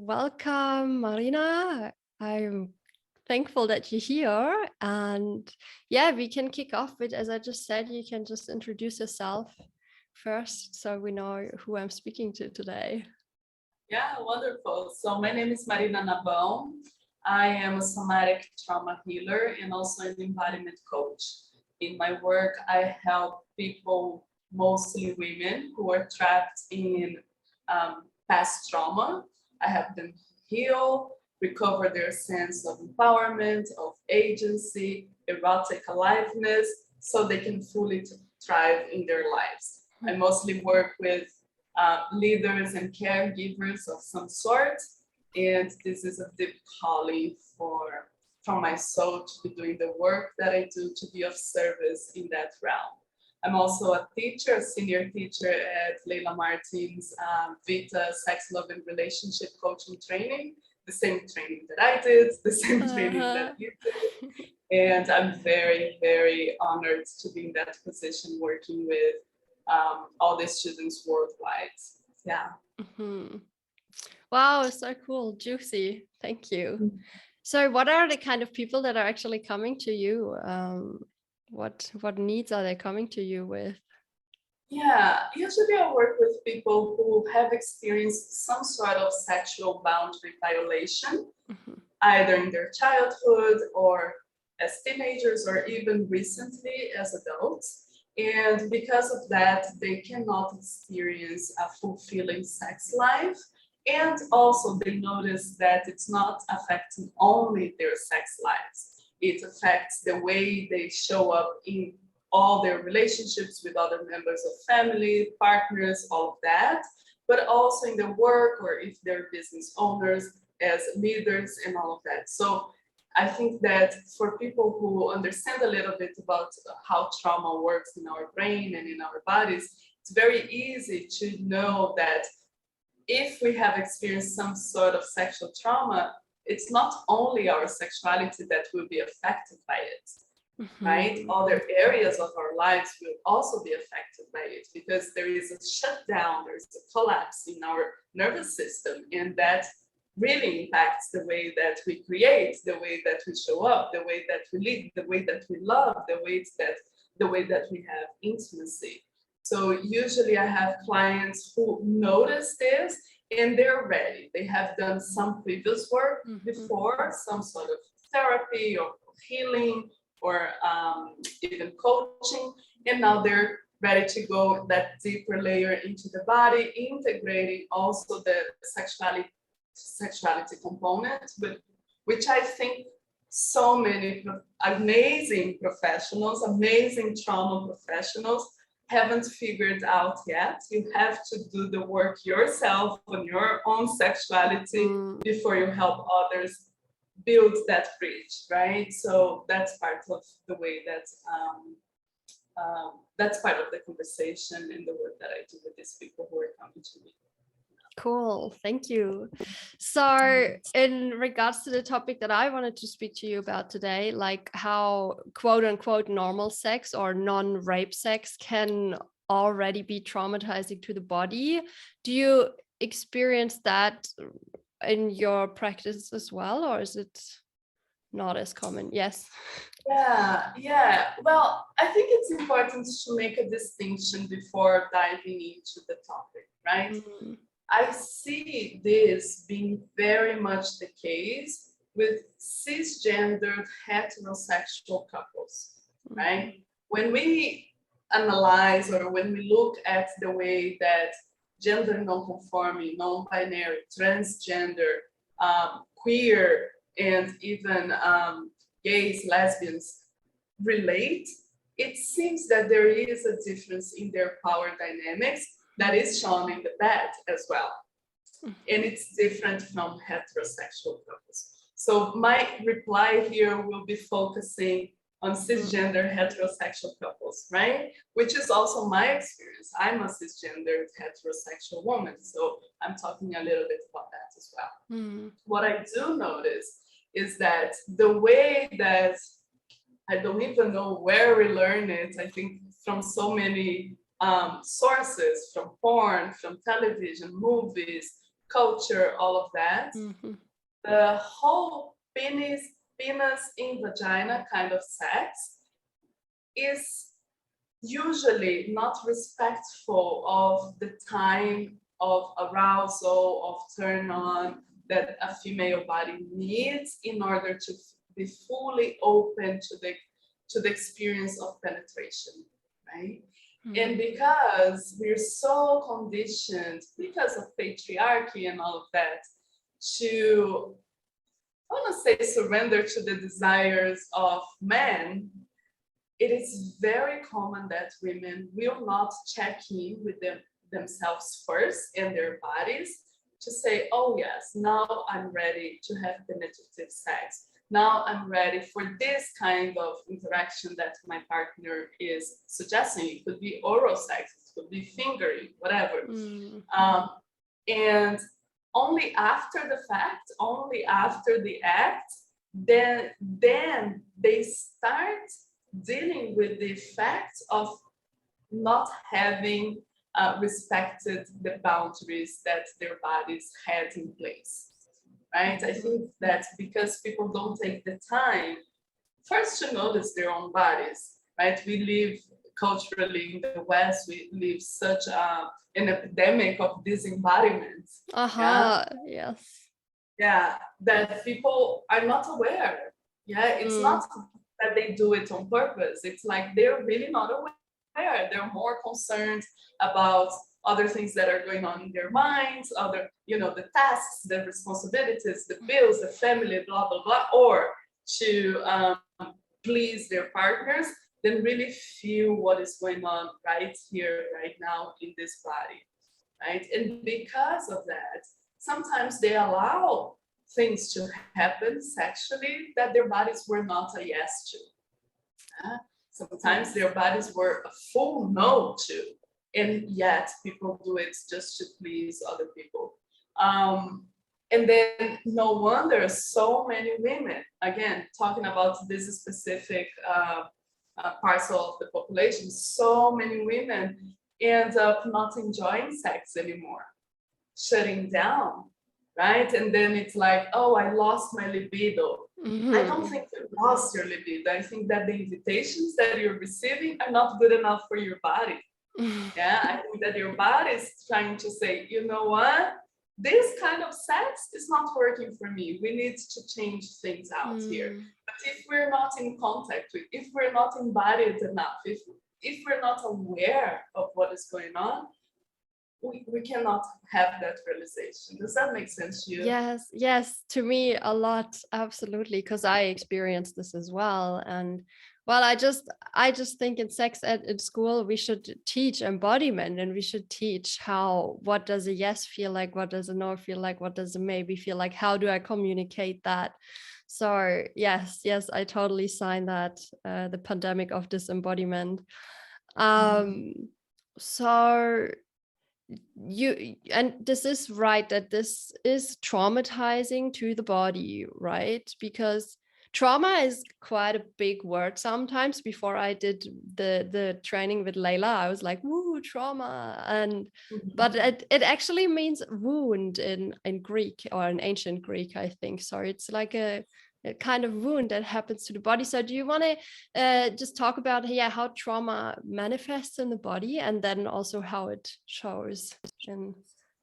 welcome, Marina. I'm thankful that you're here. And yeah, we can kick off with, as I just said, you can just introduce yourself first so we know who I'm speaking to today. Yeah, wonderful. So my name is Marina Nabão. I am a somatic trauma healer and also an embodiment coach. In my work, I help people, mostly women, who are trapped in past trauma. I help them heal, recover their sense of empowerment, of agency, erotic aliveness, so they can fully thrive in their lives. I mostly work with leaders and caregivers of some sort. And this is a deep calling from my soul to be doing the work that I do to be of service in that realm. I'm also a teacher, a senior teacher at Layla Martin's VITA Sex, Love, and Relationship Coaching Training, the same training that I did, the same training that you did. And I'm very, very honored to be in that position working with all the students worldwide. Yeah. Mm-hmm. Wow, so cool, juicy. Thank you. So what are the kind of people that are actually coming to you? What needs are they coming to you with? Yeah, usually I work with people who have experienced some sort of sexual boundary violation, either in their childhood or as teenagers or even recently as adults. And because of that, they cannot experience a fulfilling sex life. And also they notice that it's not affecting only their sex lives. It affects the way they show up in all their relationships with other members of family, partners, all of that, but also in their work or if they're business owners as leaders and all of that. So I think that for people who understand a little bit about how trauma works in our brain and in our bodies, it's very easy to know that if we have experienced some sort of sexual trauma, it's not only our sexuality that will be affected by it. Right? Other areas of our lives will also be affected by it because there is a shutdown, there's a collapse in our nervous system, and that really impacts the way that we create, the way that we show up, the way that we live, the way that we love, the way that we have intimacy. So usually I have clients who notice this and they're ready. They have done some previous work before, some sort of therapy or healing or even coaching, and now they're ready to go that deeper layer into the body, integrating also the sexuality component, which I think so many amazing professionals, amazing trauma professionals haven't figured out yet. You have to do the work yourself on your own sexuality before you help others build that bridge, right? So that's part of the way that's part of the conversation and the work that I do with these people who are coming to me. Cool, thank you. So in regards to the topic that I wanted to speak to you about today, like how quote unquote normal sex or non-rape sex can already be traumatizing to the body. Do you experience that in your practice as well, or is it not as common? Yes. Yeah. Well, I think it's important to make a distinction before diving into the topic, right? I see this being very much the case with cisgendered heterosexual couples, right? When we analyze or when we look at the way that gender non-conforming, non-binary, transgender, queer, and even gays, lesbians relate, it seems that there is a difference in their power dynamics that is shown in the bed as well. And it's different from heterosexual couples. So my reply here will be focusing on cisgender heterosexual couples, right? Which is also my experience. I'm a cisgender heterosexual woman, so I'm talking a little bit about that as well. What I do notice is that the way that, I don't even know where we learn it, I think from so many sources, from porn, from television, movies, culture, all of that. The whole penis in vagina kind of sex is usually not respectful of the time of arousal, of turn on that a female body needs in order to be fully open to the experience of penetration, right? And because we're so conditioned, because of patriarchy and all of that, to, I want to say, surrender to the desires of men, it is very common that women will not check in with themselves first and their bodies to say, oh yes, now I'm ready to have penetrative sex. Now I'm ready for this kind of interaction that my partner is suggesting. It could be oral sex, it could be fingering, whatever. And only after the fact, only after the act, then they start dealing with the effect of not having respected the boundaries that their bodies had in place, right? I think that because people don't take the time first to notice their own bodies, right? We live culturally in the West, we live such an epidemic of disembodiment. Yes. Yeah, that people are not aware. Yeah, it's not that they do it on purpose. It's like they're really not aware. They're more concerned about other things that are going on in their minds, other, the tasks, the responsibilities, the bills, the family, blah, blah, blah, or to please their partners, than really feel what is going on right here, right now in this body, right? And because of that, sometimes they allow things to happen sexually that their bodies were not a yes to. Sometimes their bodies were a full no to, and yet people do it just to please other people. And then no wonder so many women, again, talking about this specific parcel of the population, so many women end up not enjoying sex anymore, shutting down, right? And then it's like, oh, I lost my libido. I don't think you lost your libido. I think that the invitations that you're receiving are not good enough for your body. Yeah, I think that your body is trying to say, you know what? This kind of sex is not working for me. We need to change things out here. But if we're not in contact with, if we're not embodied enough, if we're not aware of what is going on, we cannot have that realization. Does that make sense to you? Yes, to me a lot, absolutely, because I experienced this as well. And well, I just think in sex ed in school we should teach embodiment, and we should teach what does a yes feel like, what does a no feel like, what does a maybe feel like, how do I communicate that? So yes, I totally sign that, the pandemic of disembodiment. So and this is right, that this is traumatizing to the body, right? Because trauma is quite a big word sometimes. Before I did the training with Layla, I was like, woo, trauma. But it actually means wound in Greek, or in ancient Greek, I think. So it's like a kind of wound that happens to the body. So do you want to just talk about how trauma manifests in the body, and then also how it shows in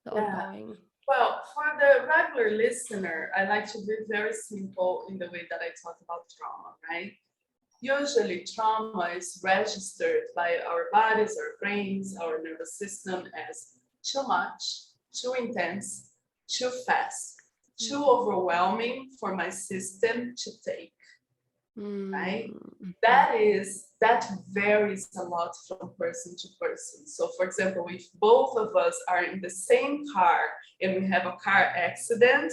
the ongoing? Well, for the regular listener, I like to be very simple in the way that I talk about trauma, right? Usually trauma is registered by our bodies, our brains, our nervous system as too much, too intense, too fast, too overwhelming for my system to take, right? That varies a lot from person to person. So for example, if both of us are in the same car and we have a car accident,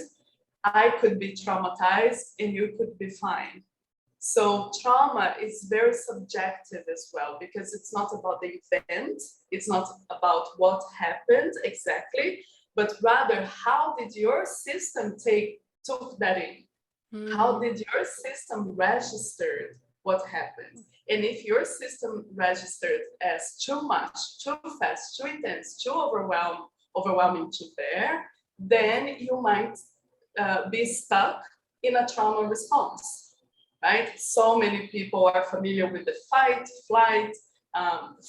I could be traumatized and you could be fine. So trauma is very subjective as well, because it's not about the event, it's not about what happened exactly, but rather how did your system took that in? How did your system register what happened? And if your system registered as too much, too fast, too intense, too overwhelming to bear, then you might be stuck in a trauma response, right? So many people are familiar with the fight, flight,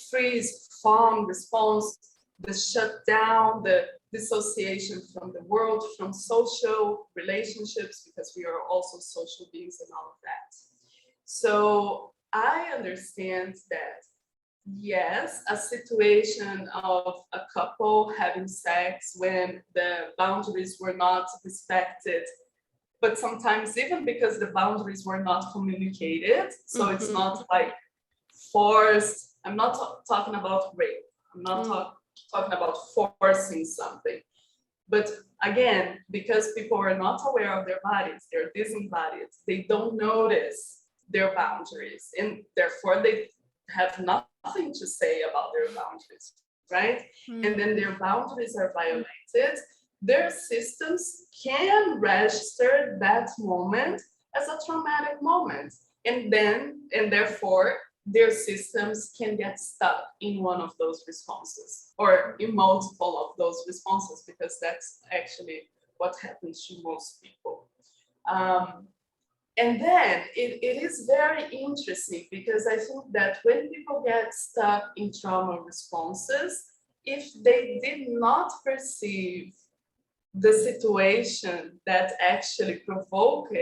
freeze, fawn response, the shutdown, the dissociation from the world, from social relationships, because we are also social beings and all of that. So I understand that, yes, a situation of a couple having sex when the boundaries were not respected, but sometimes even because the boundaries were not communicated, so it's not like forced. I'm not talking about rape. I'm not talking about forcing something. But again, because people are not aware of their bodies, they're disembodied, they don't notice their boundaries, and therefore they have nothing to say about their boundaries, right? And then their boundaries are violated. Their systems can register that moment as a traumatic moment, and therefore their systems can get stuck in one of those responses or in multiple of those responses, because that's actually what happens to most people. And then it is very interesting, because I think that when people get stuck in trauma responses, if they did not perceive the situation that actually provoked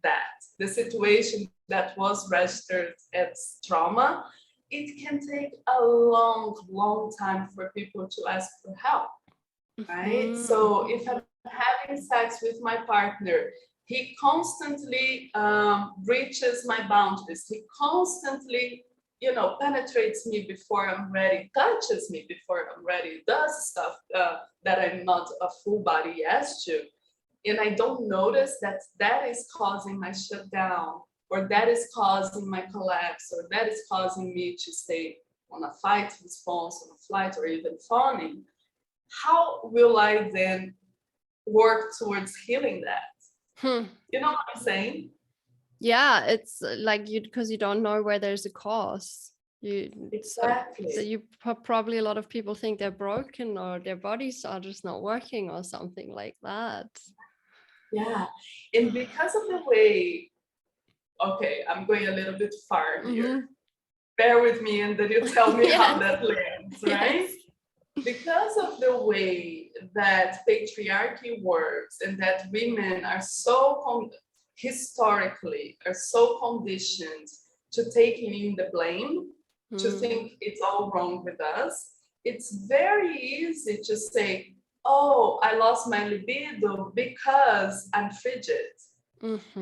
that, the situation that was registered as trauma, it can take a long, long time for people to ask for help, right? So if I'm having sex with my partner, he constantly breaches my boundaries. He constantly, penetrates me before I'm ready, touches me before I'm ready, does stuff that I'm not a full body yes to. And I don't notice that is causing my shutdown, or that is causing my collapse, or that is causing me to stay on a fight response, on a flight, or even fawning. How will I then work towards healing that? You know what I'm saying? Yeah, it's like because you don't know where there's a cause. Exactly. So you probably, a lot of people think they're broken, or their bodies are just not working, or something like that. Yeah, and because of the way, okay, I'm going a little bit far here. Bear with me, and then you tell me how that lands, right? Yes. Because of the way that patriarchy works, and that women are so historically are so conditioned to taking in the blame, to think it's all wrong with us, it's very easy to say, oh, I lost my libido because I'm frigid,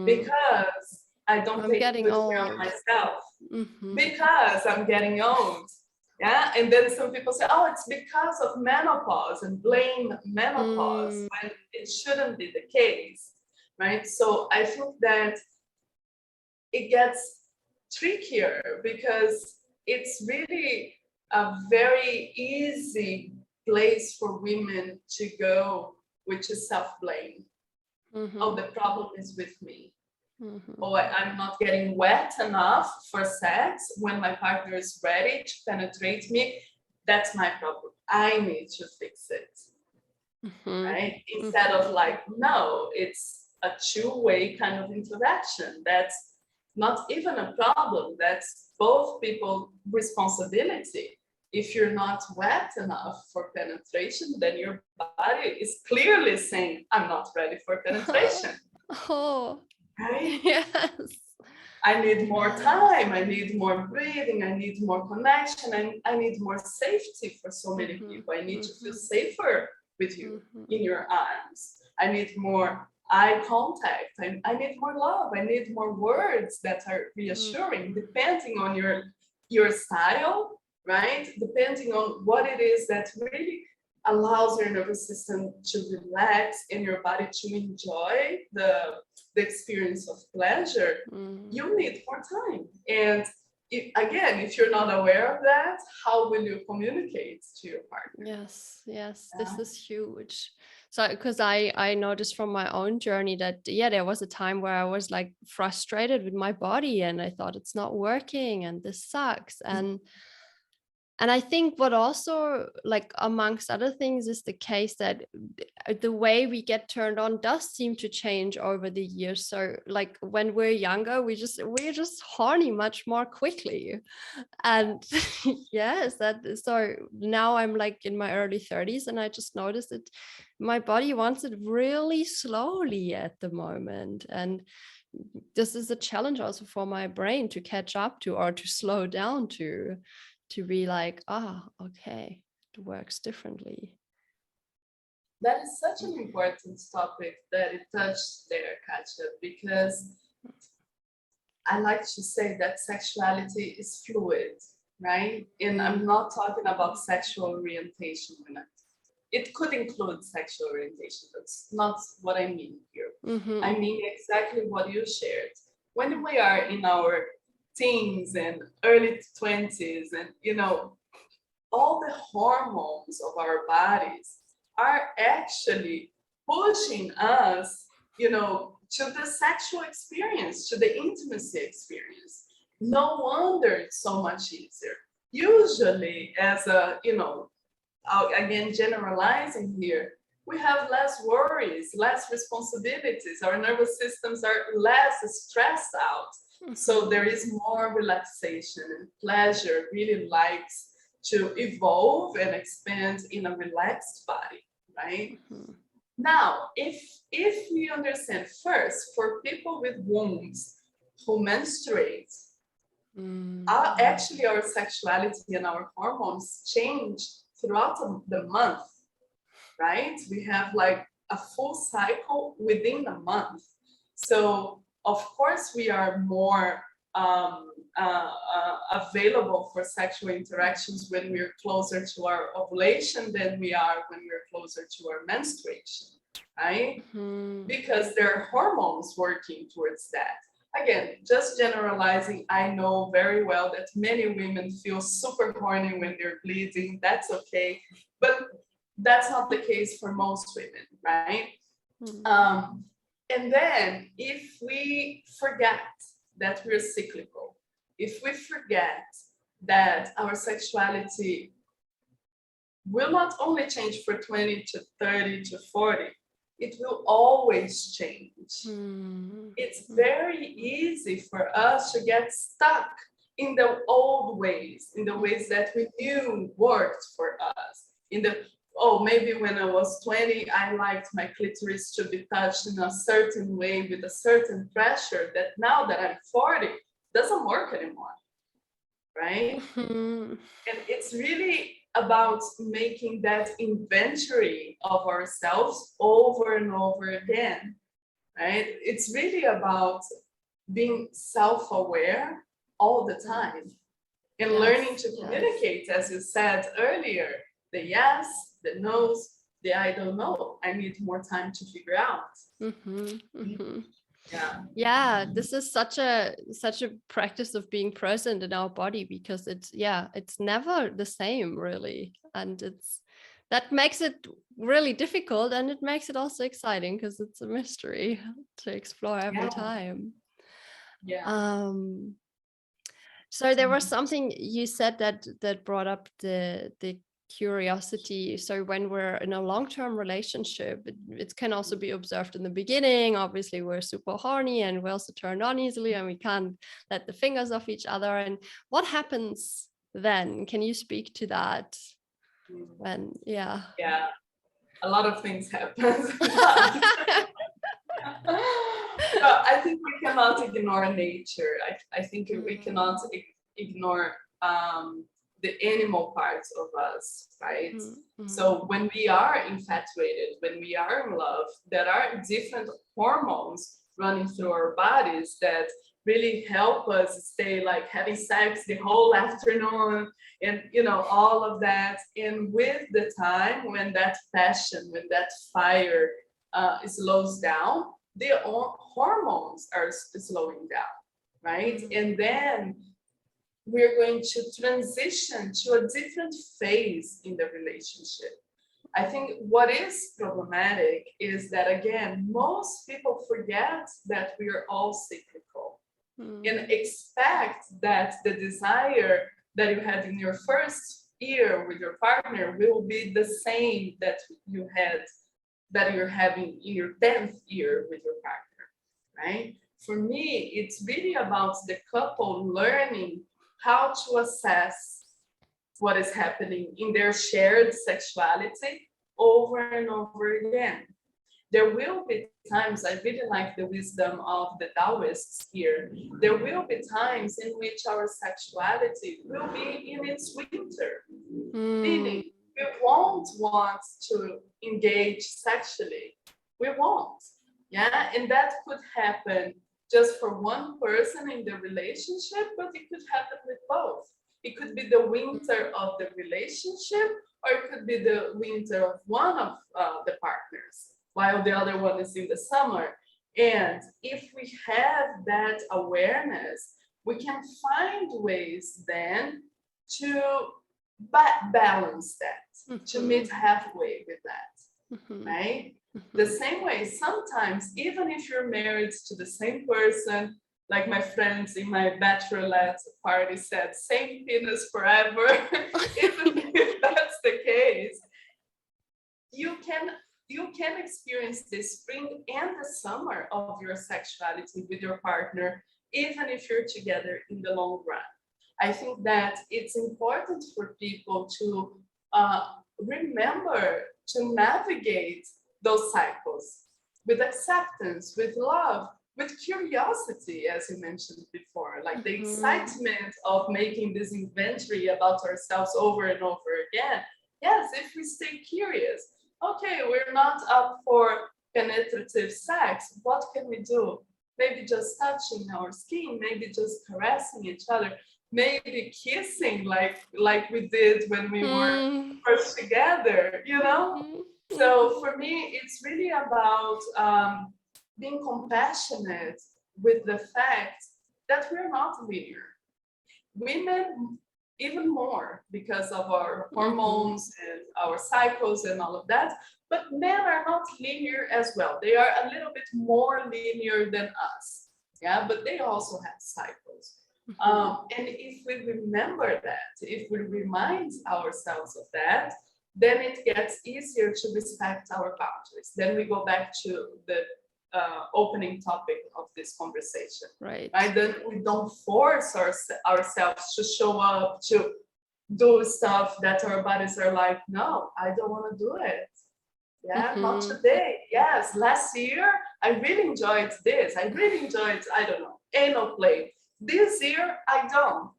because I don't take good care of myself, because I'm getting old. Yeah, and then some people say, oh, it's because of menopause, and blame menopause when it shouldn't be the case, right? So I think that it gets trickier, because it's really a very easy place for women to go, which is self-blame. Oh, the problem is with me. Oh, I'm not getting wet enough for sex when my partner is ready to penetrate me. That's my problem. I need to fix it. Right? Instead of like, no, it's a two-way kind of interaction. That's not even a problem. That's both people's responsibility. If you're not wet enough for penetration, then your body is clearly saying, I'm not ready for penetration. Oh. Right? Yes. I need more time, I need more breathing, I need more connection, I need more safety for so many people. I need to feel safer with you in your arms. I need more eye contact. I need more love. I need more words that are reassuring, depending on your style, right? Depending on what it is that really allows your nervous system to relax and your body to enjoy the experience of pleasure, you need more time. And if you're not aware of that, how will you communicate to your partner? Yes, this is huge. So because I noticed from my own journey that there was a time where I was like frustrated with my body, and I thought it's not working and this sucks, And I think what also, like amongst other things, is the case that the way we get turned on does seem to change over the years. So like when we're younger, we're just horny much more quickly. And yes, that is, so now I'm like in my early 30s, and I just noticed that my body wants it really slowly at the moment. And this is a challenge also for my brain to catch up to, or to slow down to be like, okay, it works differently. That is such an important topic that it touched there, Katja, because I like to say that sexuality is fluid, right? And I'm not talking about sexual orientation. It could include sexual orientation. That's not what I mean here. Mm-hmm. I mean exactly what you shared. When we are in our teens and early 20s, and all the hormones of our bodies are actually pushing us, to the sexual experience, to the intimacy experience. No wonder it's so much easier. Usually, as again, generalizing here, we have less worries, less responsibilities. Our nervous systems are less stressed out. Mm-hmm. So there is more relaxation, and pleasure really likes to evolve and expand in a relaxed body, right? Mm-hmm. Now, if we understand first, for people with wombs who menstruate, actually our sexuality and our hormones change throughout the month, right? We have like a full cycle within a month. So of course we are more available for sexual interactions when we're closer to our ovulation than we are when we're closer to our menstruation, right? Mm-hmm. Because there are hormones working towards that. Again, just generalizing, I know very well that many women feel super horny when they're bleeding. That's okay. But that's not the case for most women, right? Mm-hmm. And then if we forget that we're cyclical, if we forget that our sexuality will not only change for 20 to 30 to 40, it will always change. Mm-hmm. It's very easy for us to get stuck in the old ways, in the ways that we knew worked for us. Maybe when I was 20, I liked my clitoris to be touched in a certain way with a certain pressure, that now that I'm 40, doesn't work anymore, right? Mm-hmm. And it's really about making that inventory of ourselves over and over again, right? It's really about being self-aware all the time and learning to communicate, as you said earlier, the yes, the no's, the I don't know. I need more time to figure out. Mm-hmm, mm-hmm. Yeah, this is such a practice of being present in our body, because it's never the same really, and that makes it really difficult, and it makes it also exciting because it's a mystery to explore every time. So there was something you said that brought up the curiosity. So when we're in a long-term relationship, it can also be observed in the beginning. Obviously, we're super horny and we also turn on easily, and we can't let the fingers off each other. And what happens then? Can you speak to that? When a lot of things happen. I think we cannot ignore nature. I think we cannot ignore the animal parts of us, right? Mm-hmm. So when we are infatuated, when we are in love, there are different hormones running through our bodies that really help us stay like having sex the whole afternoon, and all of that. And with the time, when that passion, when that fire slows down, the hormones are slowing down, right? Mm-hmm. And then we're going to transition to a different phase in the relationship. I think what is problematic is that, again, most people forget that we are all cyclical and expect that the desire that you had in your first year with your partner will be the same that you're having in your 10th year with your partner, right? For me, it's really about the couple learning how to assess what is happening in their shared sexuality over and over again. There will be times, I really like the wisdom of the Taoists here. There will be times in which our sexuality will be in its winter, meaning we won't want to engage sexually. We won't. Yeah. And that could happen just for one person in the relationship, but it could happen with both. It could be the winter of the relationship, or it could be the winter of one of the partners, while the other one is in the summer. And if we have that awareness, we can find ways then to balance that, to meet halfway with that, right? The same way, sometimes, even if you're married to the same person, like my friends in my bachelorette party said, same penis forever, even if that's the case, you can experience the spring and the summer of your sexuality with your partner, even if you're together in the long run. I think that it's important for people to remember to navigate those cycles with acceptance, with love, with curiosity, as you mentioned before, like the excitement of making this inventory about ourselves over and over again. Yes, if we stay curious, okay, we're not up for penetrative sex. What can we do? Maybe just touching our skin, maybe just caressing each other, maybe kissing like we did when we were first together, you know? So for me, it's really about being compassionate with the fact that we're not linear. Women, even more because of our hormones and our cycles and all of that, but men are not linear as well. They are a little bit more linear than us, yeah, but they also have cycles. And if we remember that, if we remind ourselves of that, then it gets easier to respect our boundaries. Then we go back to the opening topic of this conversation. Right. Then we don't force ourselves to show up, to do stuff that our bodies are like, no, I don't want to do it. Yeah, not today. Yes, last year I really enjoyed this. I really enjoyed, I don't know, anal play. This year I don't.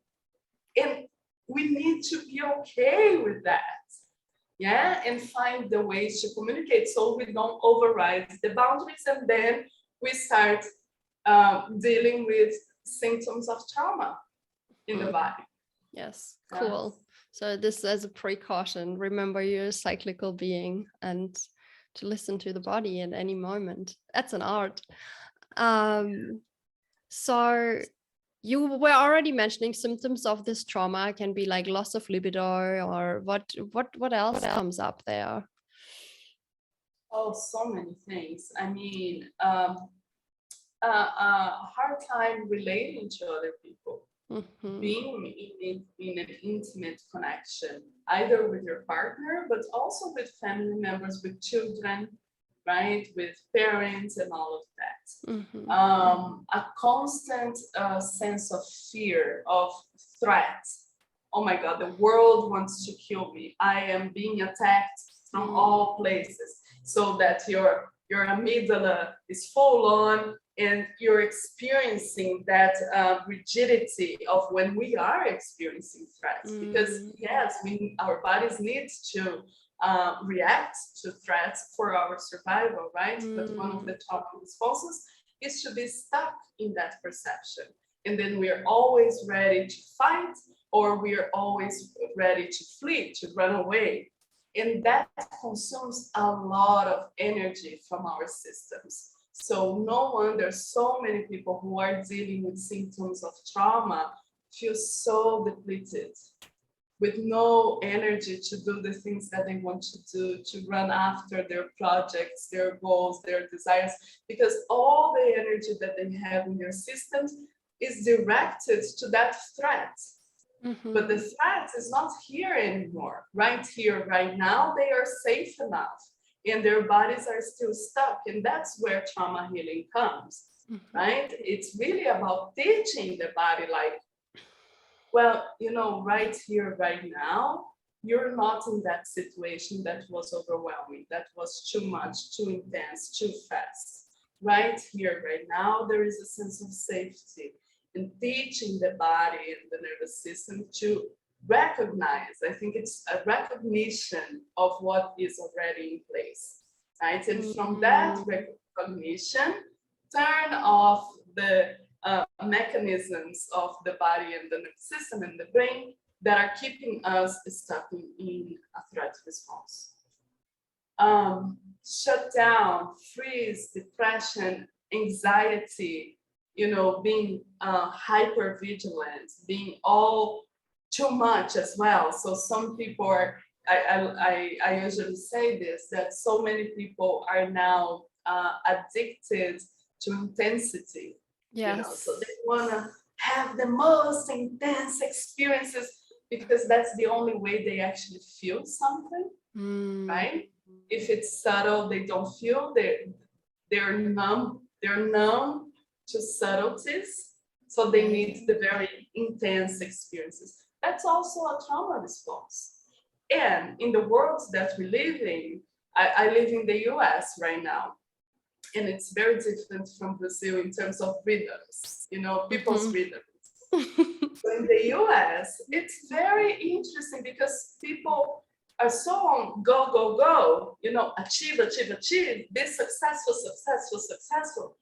And we need to be okay with that. Yeah, and find the ways to communicate so we don't override the boundaries, and then we start dealing with symptoms of trauma in the body. Yes, cool. So this as a precaution, remember you're a cyclical being and to listen to the body at any moment. That's an art. So you were already mentioning symptoms of this trauma can be like loss of libido, or what else comes up there? Oh, so many things. I mean, a hard time relating to other people, being in an intimate connection, either with your partner, but also with family members, with children, right? With parents and all of that. A constant sense of fear, of threat. Oh my God, the world wants to kill me. I am being attacked from all places. So that your amygdala is full on and you're experiencing that rigidity of when we are experiencing threats. Because yes, our bodies need to react to threats for our survival, right? But one of the top responses is to be stuck in that perception. And then we are always ready to fight, or we are always ready to flee, to run away. And that consumes a lot of energy from our systems. So no wonder so many people who are dealing with symptoms of trauma feel so depleted, with no energy to do the things that they want to do, to run after their projects, their goals, their desires, because all the energy that they have in their systems is directed to that threat. But the threat is not here anymore. Right here, right now, they are safe enough and their bodies are still stuck. And that's where trauma healing comes, right? It's really about teaching the body, like, well, you know, right here, right now, you're not in that situation that was overwhelming, that was too much, too intense, too fast. Right here, right now, there is a sense of safety in teaching the body and the nervous system to recognize. I think it's a recognition of what is already in place, right? And from that recognition, turn off the mechanisms of the body and the nervous system and the brain that are keeping us stuck in a threat response. Shut down, freeze, depression, anxiety, you know, being hyper vigilant, being all too much as well. So some people are, I usually say this, that so many people are now addicted to intensity. Yes. You know, so they want to have the most intense experiences because that's the only way they actually feel something, right? If it's subtle, they don't feel. They're numb. They're numb to subtleties, so they need the very intense experiences. That's also a trauma response. And in the world that we live in, I live in the US right now, and it's very different from Brazil in terms of rhythms, you know, people's rhythms. So in the US, it's very interesting because people are so on go, go, go, you know, achieve, achieve, achieve, be successful, successful, successful.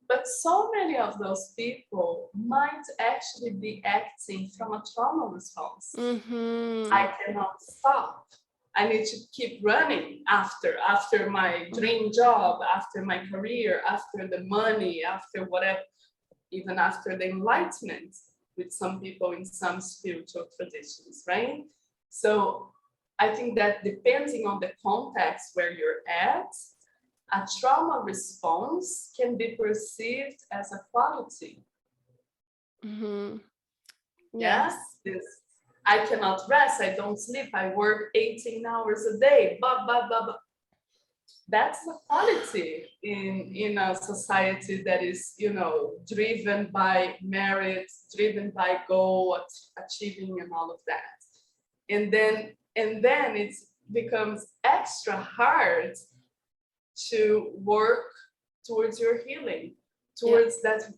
But so many of those people might actually be acting from a trauma response. I cannot stop. I need to keep running after my dream job, after my career, after the money, after whatever, even after the enlightenment with some people in some spiritual traditions, right? So I think that depending on the context where you're at, a trauma response can be perceived as a quality. Yes. This, I cannot rest, I don't sleep, I work 18 hours a day, blah, blah, blah, blah. That's a quality in a society that is, you know, driven by merit, driven by goal, achieving and all of that. And then it becomes extra hard to work towards your healing, towards that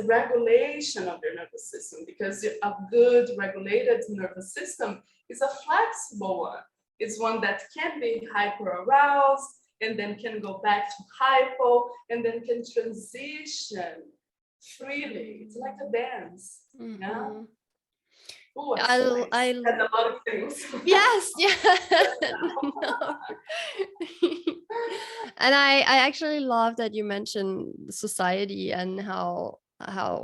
regulation of your nervous system, because a good regulated nervous system is a flexible one. It's one that can be hyper aroused and then can go back to hypo and then can transition freely. It's like a dance. Yeah. Ooh, I said a lot of things. Yes, yeah. No. And I actually love that you mentioned society and how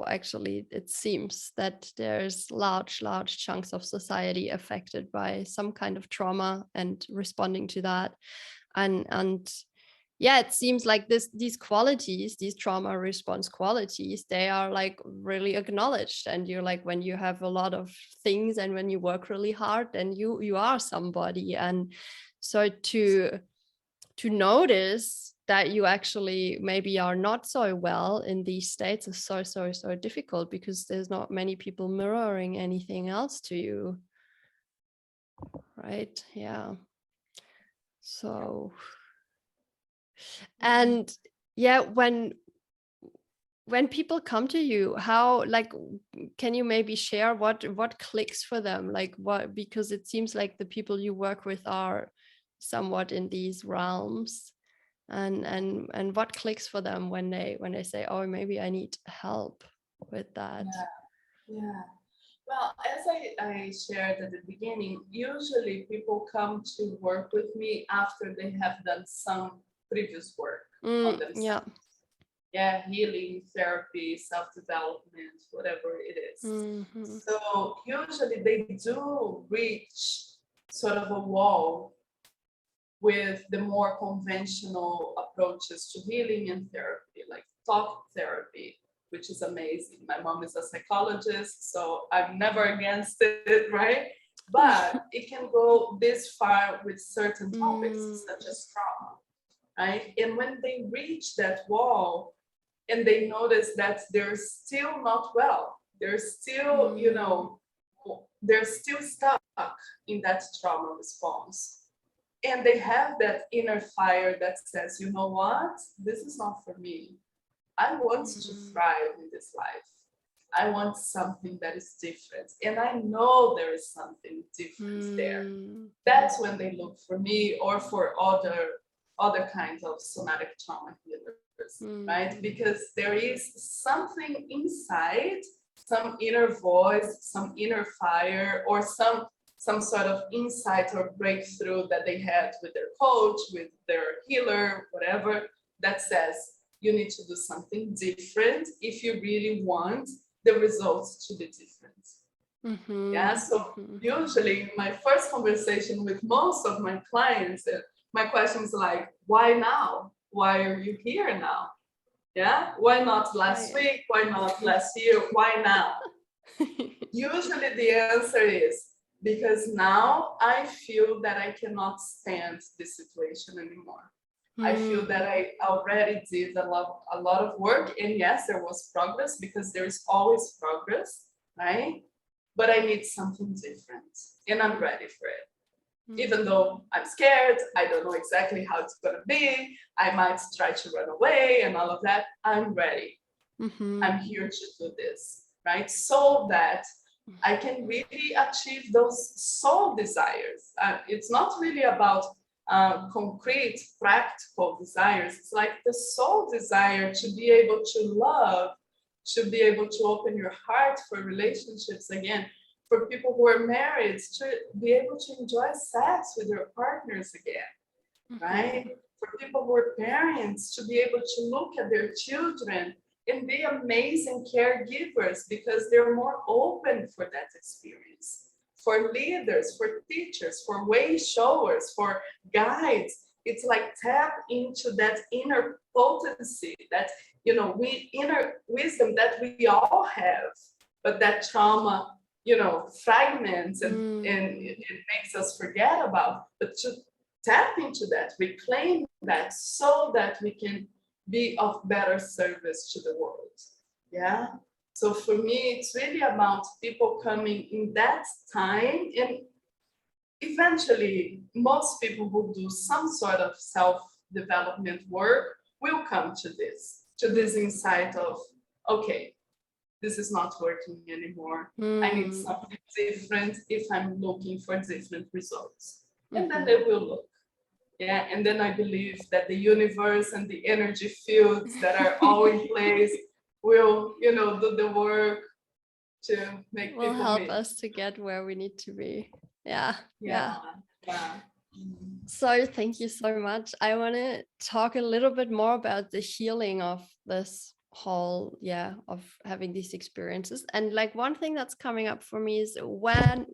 actually it seems that there's large chunks of society affected by some kind of trauma and responding to that. And yeah, it seems like these qualities, these trauma response qualities, they are like really acknowledged. And you're like, when you have a lot of things and when you work really hard, then you are somebody. And so to notice that you actually maybe are not so well in these states is so difficult, because there's not many people mirroring anything else to you, right? Yeah. So, and yeah, when people come to you, how, like, can you maybe share what clicks for them, like what, because it seems like the people you work with are somewhat in these realms, and what clicks for them when they say, oh, maybe I need help with that? Yeah. Well, as I shared at the beginning, usually people come to work with me after they have done some previous work on themselves. Yeah, healing, therapy, self-development, whatever it is. So usually they do reach sort of a wall with the more conventional approaches to healing and therapy, like talk therapy, which is amazing. My mom is a psychologist, so I'm never against it, right? But it can go this far with certain topics, such as trauma, right? And when they reach that wall and they notice that they're still not well, they're still, they're still stuck in that trauma response. And they have that inner fire that says, you know what? This is not for me. I want to thrive in this life. I want something that is different. And I know there is something different there. That's when they look for me or for other kinds of somatic trauma healers, right? Because there is something inside, some inner voice, some inner fire, or some sort of insight or breakthrough that they had with their coach, with their healer, whatever, that says you need to do something different if you really want the results to be different. Yeah, so usually my first conversation with most of my clients, my question is like, why now? Why are you here now? Yeah, why not last week? Why not last year? Why now? Usually the answer is, because now I feel that I cannot stand this situation anymore. I feel that I already did a lot of work, and yes, there was progress, because there is always progress, right? But I need something different, and I'm ready for it. Even though I'm scared, I don't know exactly how it's gonna be, I might try to run away and all of that, I'm ready. I'm here to do this, right? So that I can really achieve those soul desires. It's not really about concrete, practical desires. It's like the soul desire to be able to love, to be able to open your heart for relationships again, for people who are married, to be able to enjoy sex with their partners again, right? For people who are parents, to be able to look at their children and be amazing caregivers, because they're more open for that experience. For leaders, for teachers, for way showers, for guides, it's like tap into that inner potency, that inner wisdom that we all have, but that trauma fragments and it makes us forget about. But to tap into that, reclaim that, so that we can be of better service to the world. Yeah. So for me, it's really about people coming in that time, and eventually most people who do some sort of self-development work will come to this insight of, okay, this is not working anymore. I need something different if I'm looking for different results. And then they will look. Yeah, and then I believe that the universe and the energy fields that are all in place will, do the work to make will people help meet. us to get where we need to be. Yeah. Yeah. So thank you so much. I want to talk a little bit more about the healing of this whole, of having these experiences. And like one thing that's coming up for me is when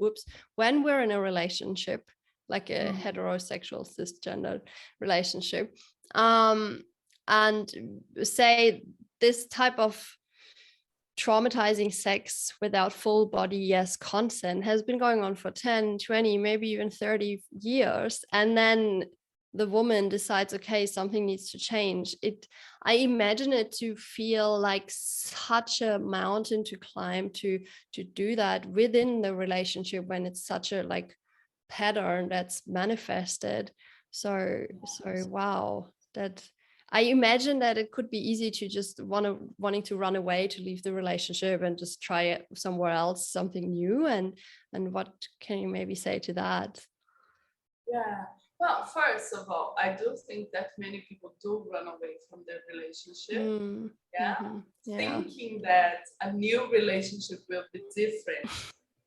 we're in a relationship, like a heterosexual cisgender relationship, and say this type of traumatizing sex without full body yes consent has been going on for 10, 20, maybe even 30 years, and then the woman decides, okay, something needs to change. I imagine it to feel like such a mountain to climb to do that within the relationship, when it's such a like pattern that's manifested. So wow, that I imagine that it could be easy to just wanting to run away, to leave the relationship and just try it somewhere else, something new. And what can you maybe say to that? Yeah. Well, first of all, I do think that many people do run away from their relationship. Thinking that a new relationship will be different.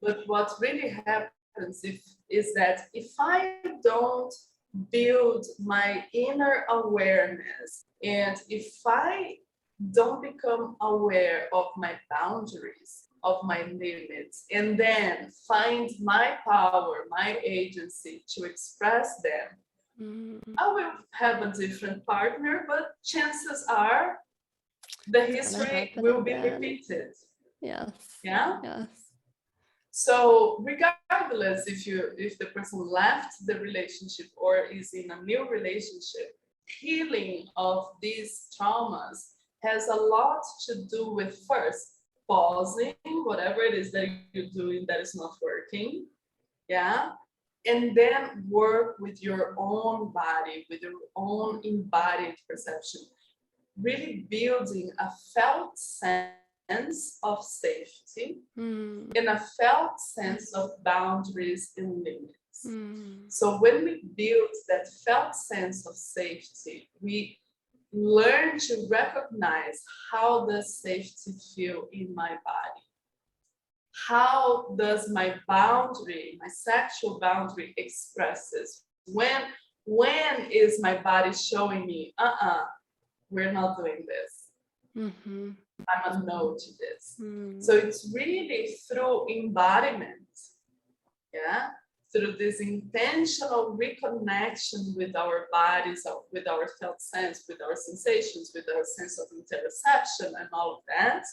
But what really happens is that if I don't build my inner awareness, and if I don't become aware of my boundaries, of my limits, and then find my power, my agency to express them, I will have a different partner, but chances are the history will be repeated. Yes. Yeah. Yes. So regardless if the person left the relationship or is in a new relationship, healing of these traumas has a lot to do with first pausing whatever it is that you're doing that is not working. Yeah. And then work with your own body, with your own embodied perception, really building a felt sense of safety and a felt sense of boundaries and limits. So when we build that felt sense of safety, we learn to recognize how does safety feel in my body? How does my boundary, my sexual boundary expresses? When is my body showing me, we're not doing this. I'm a no to this. So it's really through embodiment, yeah, through this intentional reconnection with our bodies, with our felt sense, with our sensations, with our sense of interoception and all of that,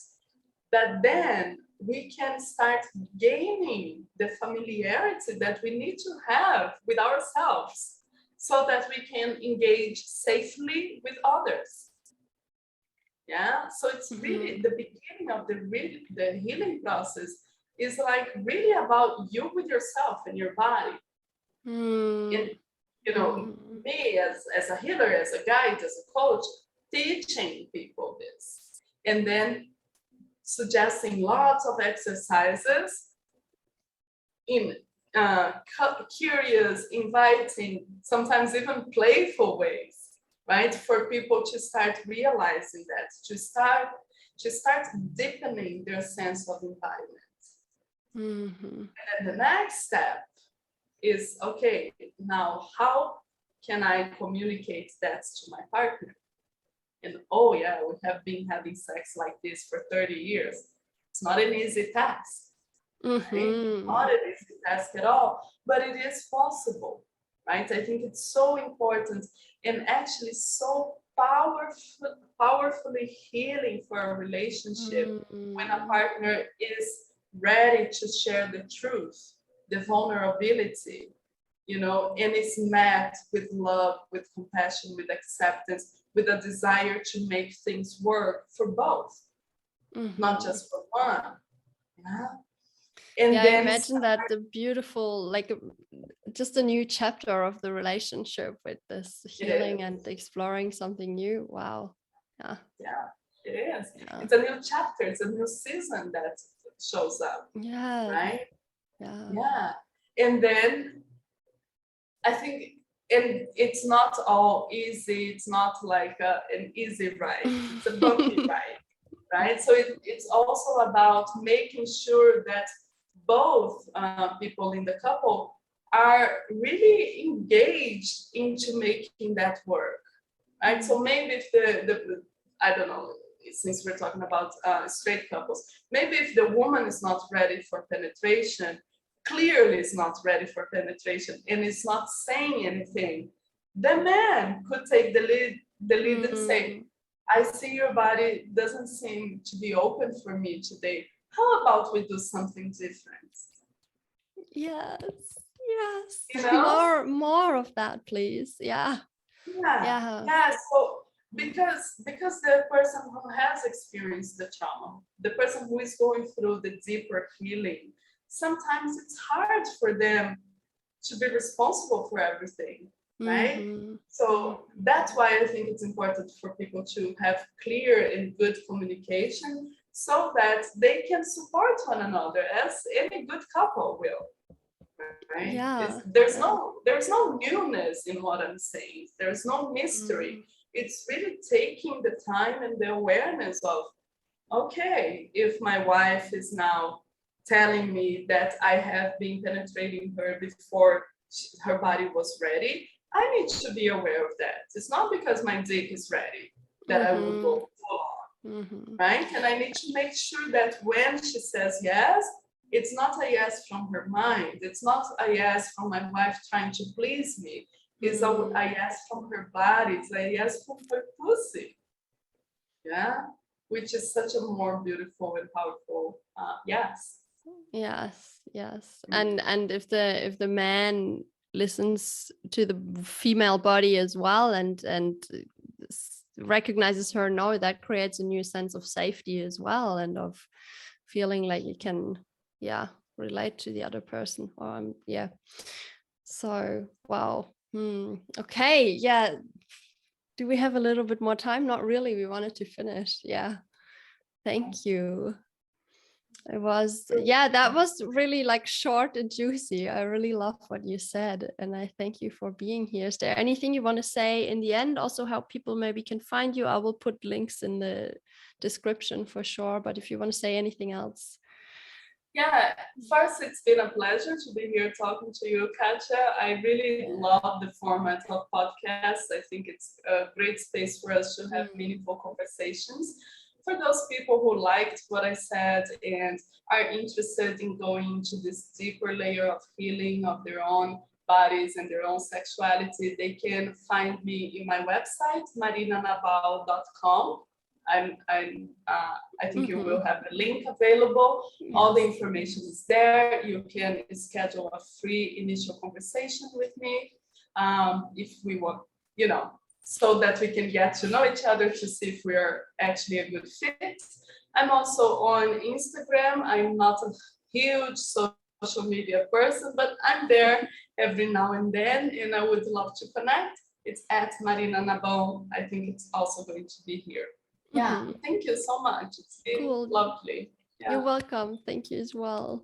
that then we can start gaining the familiarity that we need to have with ourselves so that we can engage safely with others. Yeah, so it's really the beginning of the healing process is like really about you with yourself and your body. And me as a healer, as a guide, as a coach, teaching people this, and then suggesting lots of exercises in curious, inviting, sometimes even playful ways, right? For people to start realizing that, to start deepening their sense of embodiment. And then the next step is, okay, now how can I communicate that to my partner? And oh yeah, we have been having sex like this for 30 years. It's not an easy task. Right? Not an easy task at all, but it is possible, right? I think it's so important and actually so powerfully healing for a relationship when a partner is ready to share the truth, the vulnerability, and it's met with love, with compassion, with acceptance, with a desire to make things work for both, not just for one. Yeah. And then imagine that the beautiful, like just a new chapter of the relationship with this healing and exploring something new. Wow. Yeah, it is. Yeah. It's a new chapter. It's a new season that shows up. Yeah. Right. Yeah. And then I think, and it's not all easy. It's not like an easy ride. It's a bumpy ride, right? So it's also about making sure that both people in the couple are really engaged into making that work, right? So maybe if the I don't know, since we're talking about straight couples, maybe if the woman is not ready for penetration, clearly is not ready for penetration, and is not saying anything, the man could take the lead and say, I see your body doesn't seem to be open for me today. How about we do something different? Yes. More of that, please. Yeah. So because the person who has experienced the trauma, the person who is going through the deeper healing, sometimes it's hard for them to be responsible for everything, right? So that's why I think it's important for people to have clear and good communication so that they can support one another as any good couple will. Right? Yeah. There's no newness in what I'm saying. There's no mystery. It's really taking the time and the awareness of, okay, if my wife is now telling me that I have been penetrating her before her body was ready, I need to be aware of that. It's not because my dick is ready that I will go full on, right? And I need to make sure that when she says yes, it's not a yes from her mind. It's not a yes from my wife trying to please me. It's a yes from her body. It's a yes from her pussy. Yeah. which is such a more beautiful and powerful yes. And if the man listens to the female body as well and recognizes her, no, that creates a new sense of safety as well, and of feeling like you can relate to the other person. So wow. Okay, do we have a little bit more time? Not really, we wanted to finish. Thank you. It was, that was really like short and juicy. I really love what you said, and I thank you for being here. Is there anything you want to say in the end? Also, how people maybe can find you? I will put links in the description for sure, but if you want to say anything else. First, it's been a pleasure to be here talking to you, Katja. I really love the format of podcasts. I think it's a great space for us to have meaningful conversations. For those people who liked what I said and are interested in going into this deeper layer of healing of their own bodies and their own sexuality, they can find me in my website, marinanabao.com. I think you will have a link available. All the information is there. You can schedule a free initial conversation with me if we want, so that we can get to know each other to see if we're actually a good fit. I'm also on Instagram. I'm not a huge social media person, but I'm there every now and then, and I would love to connect. It's at Marina Nabão. I think it's also going to be here. Thank you so much. It's been lovely. You're welcome. Thank you as well.